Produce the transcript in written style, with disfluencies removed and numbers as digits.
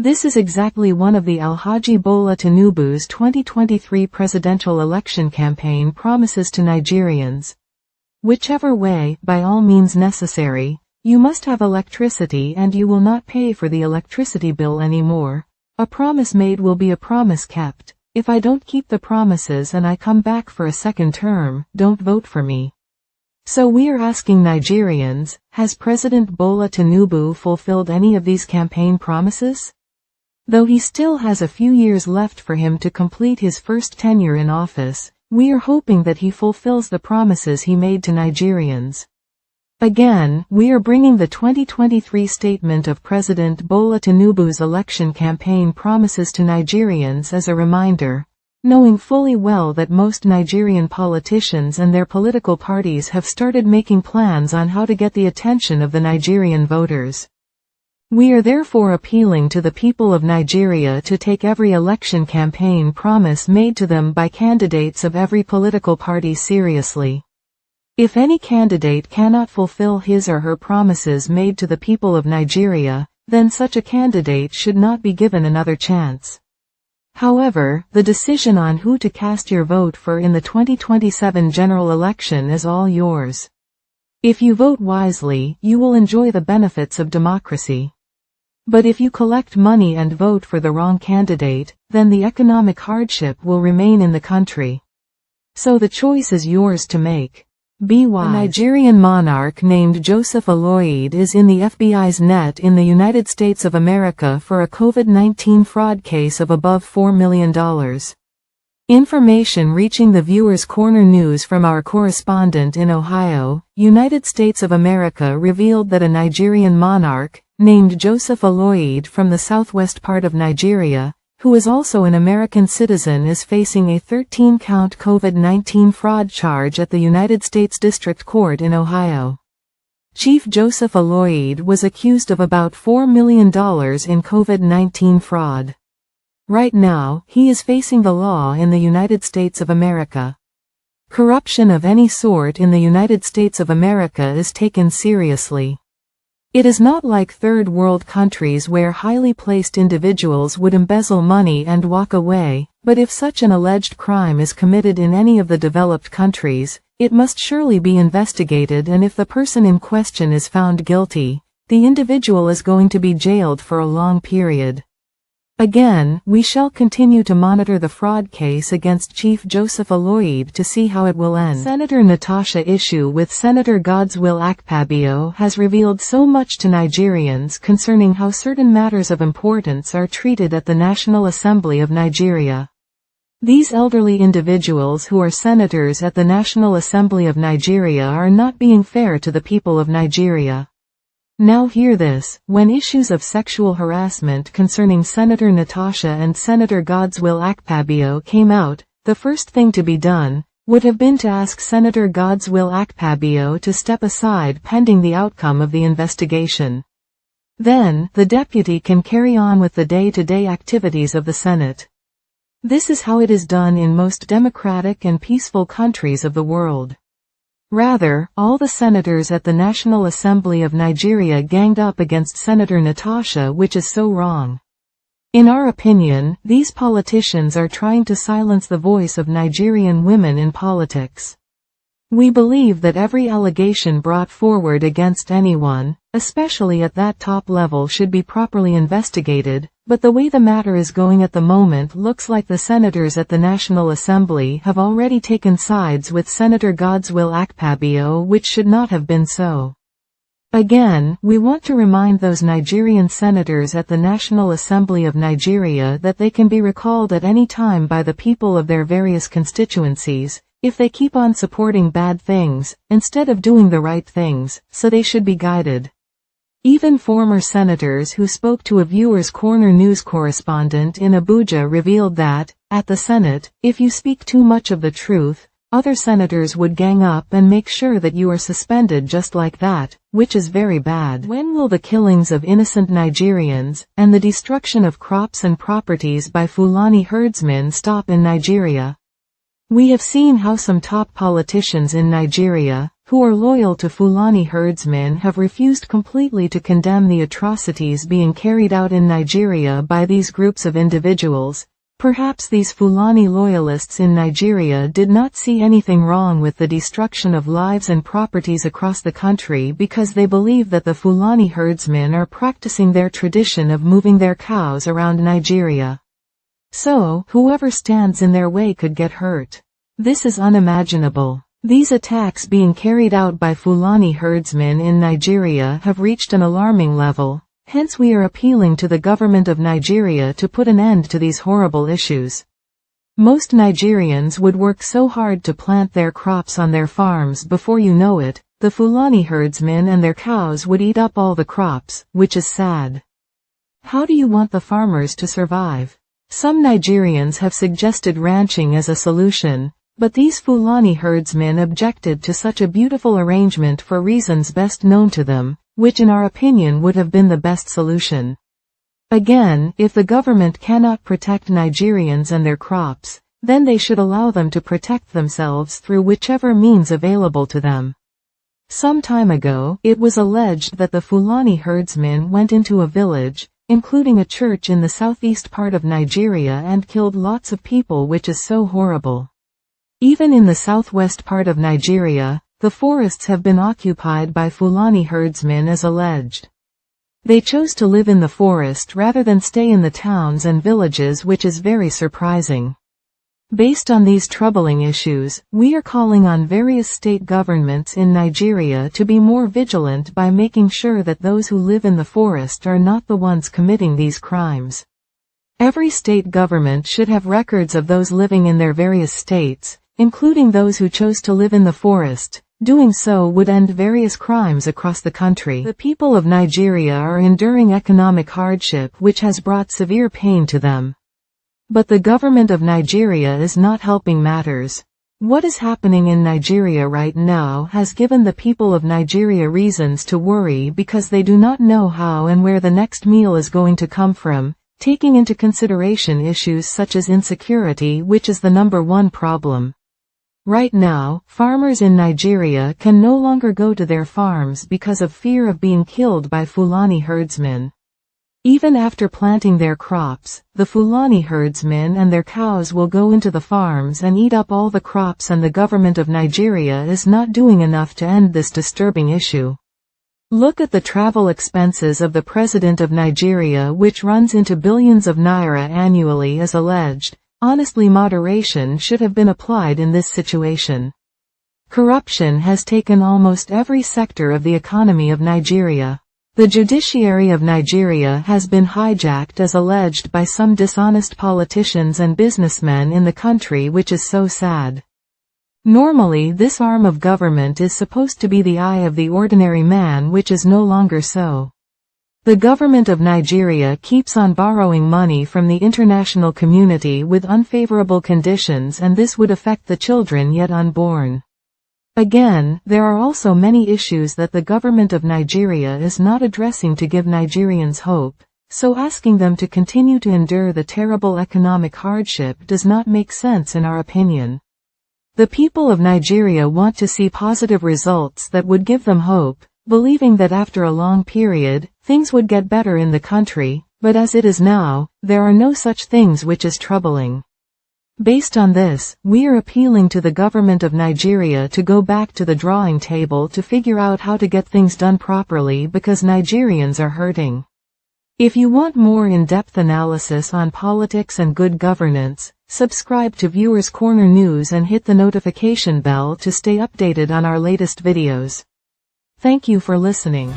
This is exactly one of the Alhaji Bola Tinubu's 2023 presidential election campaign promises to Nigerians. Whichever way, by all means necessary, you must have electricity and you will not pay for the electricity bill anymore. A promise made will be a promise kept. If I don't keep the promises and I come back for a second term, don't vote for me. So we are asking Nigerians, has President Bola Tinubu fulfilled any of these campaign promises? Though he still has a few years left for him to complete his first tenure in office, we are hoping that he fulfills the promises he made to Nigerians. Again, we are bringing the 2023 statement of President Bola Tinubu's election campaign promises to Nigerians as a reminder, knowing fully well that most Nigerian politicians and their political parties have started making plans on how to get the attention of the Nigerian voters. We are therefore appealing to the people of Nigeria to take every election campaign promise made to them by candidates of every political party seriously. If any candidate cannot fulfill his or her promises made to the people of Nigeria, then such a candidate should not be given another chance. However, the decision on who to cast your vote for in the 2027 general election is all yours. If you vote wisely, you will enjoy the benefits of democracy. But if you collect money and vote for the wrong candidate, then the economic hardship will remain in the country. So the choice is yours to make. Be wise. A Nigerian monarch named Joseph Aloyede is in the FBI's net in the United States of America for a COVID-19 fraud case of above $4 million. Information reaching the Viewers Corner News from our correspondent in Ohio, United States of America revealed that a Nigerian monarch, named Joseph Aloyede from the southwest part of Nigeria, who is also an American citizen, is facing a 13-count COVID-19 fraud charge at the United States District Court in Ohio. Chief Joseph Aloyede was accused of about $4 million in COVID-19 fraud. Right now, he is facing the law in the United States of America. Corruption of any sort in the United States of America is taken seriously. It is not like third world countries where highly placed individuals would embezzle money and walk away, but if such an alleged crime is committed in any of the developed countries, it must surely be investigated, and if the person in question is found guilty, the individual is going to be jailed for a long period. Again, we shall continue to monitor the fraud case against Chief Joseph Aloyede to see how it will end. Senator Natasha issue with Senator Godswill Akpabio has revealed so much to Nigerians concerning how certain matters of importance are treated at the National Assembly of Nigeria. These elderly individuals who are senators at the National Assembly of Nigeria are not being fair to the people of Nigeria. Now hear this, when issues of sexual harassment concerning Senator Natasha and Senator Godswill Akpabio came out, the first thing to be done would have been to ask Senator Godswill Akpabio to step aside pending the outcome of the investigation. Then, the deputy can carry on with the day-to-day activities of the Senate. This is how it is done in most democratic and peaceful countries of the world. Rather, all the senators at the National Assembly of Nigeria ganged up against Senator Natasha, which is so wrong. In our opinion, these politicians are trying to silence the voice of Nigerian women in politics. We believe that every allegation brought forward against anyone, especially at that top level, should be properly investigated, but the way the matter is going at the moment looks like the senators at the National Assembly have already taken sides with Senator Godswill Akpabio, which should not have been so. Again, we want to remind those Nigerian senators at the National Assembly of Nigeria that they can be recalled at any time by the people of their various constituencies, if they keep on supporting bad things, instead of doing the right things, so they should be guided. Even former senators who spoke to a Viewers Corner news correspondent in Abuja revealed that, at the Senate, if you speak too much of the truth, other senators would gang up and make sure that you are suspended just like that, which is very bad. When will the killings of innocent Nigerians, and the destruction of crops and properties by Fulani herdsmen stop in Nigeria? We have seen how some top politicians in Nigeria, who are loyal to Fulani herdsmen, have refused completely to condemn the atrocities being carried out in Nigeria by these groups of individuals. Perhaps these Fulani loyalists in Nigeria did not see anything wrong with the destruction of lives and properties across the country because they believe that the Fulani herdsmen are practicing their tradition of moving their cows around Nigeria. So, whoever stands in their way could get hurt. This is unimaginable. These attacks being carried out by Fulani herdsmen in Nigeria have reached an alarming level. Hence we are appealing to the government of Nigeria to put an end to these horrible issues. Most Nigerians would work so hard to plant their crops on their farms before you know it, the Fulani herdsmen and their cows would eat up all the crops, which is sad. How do you want the farmers to survive? Some Nigerians have suggested ranching as a solution, but these Fulani herdsmen objected to such a beautiful arrangement for reasons best known to them, which in our opinion would have been the best solution. Again, if the government cannot protect Nigerians and their crops, then they should allow them to protect themselves through whichever means available to them. Some time ago, it was alleged that the Fulani herdsmen went into a village, including a church in the southeast part of Nigeria, and killed lots of people, which is so horrible. Even in the southwest part of Nigeria, the forests have been occupied by Fulani herdsmen as alleged. They chose to live in the forest rather than stay in the towns and villages, which is very surprising. Based on these troubling issues, we are calling on various state governments in Nigeria to be more vigilant by making sure that those who live in the forest are not the ones committing these crimes. Every state government should have records of those living in their various states, including those who chose to live in the forest. Doing so would end various crimes across the country. The people of Nigeria are enduring economic hardship which has brought severe pain to them. But the government of Nigeria is not helping matters. What is happening in Nigeria right now has given the people of Nigeria reasons to worry because they do not know how and where the next meal is going to come from, taking into consideration issues such as insecurity, which is the #1 problem. Right now, farmers in Nigeria can no longer go to their farms because of fear of being killed by Fulani herdsmen. Even after planting their crops, the Fulani herdsmen and their cows will go into the farms and eat up all the crops, and the government of Nigeria is not doing enough to end this disturbing issue. Look at the travel expenses of the President of Nigeria, which runs into billions of naira annually as alleged. Honestly, moderation should have been applied in this situation. Corruption has taken almost every sector of the economy of Nigeria. The judiciary of Nigeria has been hijacked as alleged by some dishonest politicians and businessmen in the country, which is so sad. Normally, this arm of government is supposed to be the eye of the ordinary man, which is no longer so. The government of Nigeria keeps on borrowing money from the international community with unfavorable conditions, and this would affect the children yet unborn. Again, there are also many issues that the government of Nigeria is not addressing to give Nigerians hope, so asking them to continue to endure the terrible economic hardship does not make sense in our opinion. The people of Nigeria want to see positive results that would give them hope, believing that after a long period, things would get better in the country, but as it is now, there are no such things, which is troubling. Based on this, we are appealing to the government of Nigeria to go back to the drawing table to figure out how to get things done properly, because Nigerians are hurting. If you want more in-depth analysis on politics and good governance, subscribe to Viewers Corner News and hit the notification bell to stay updated on our latest videos. Thank you for listening.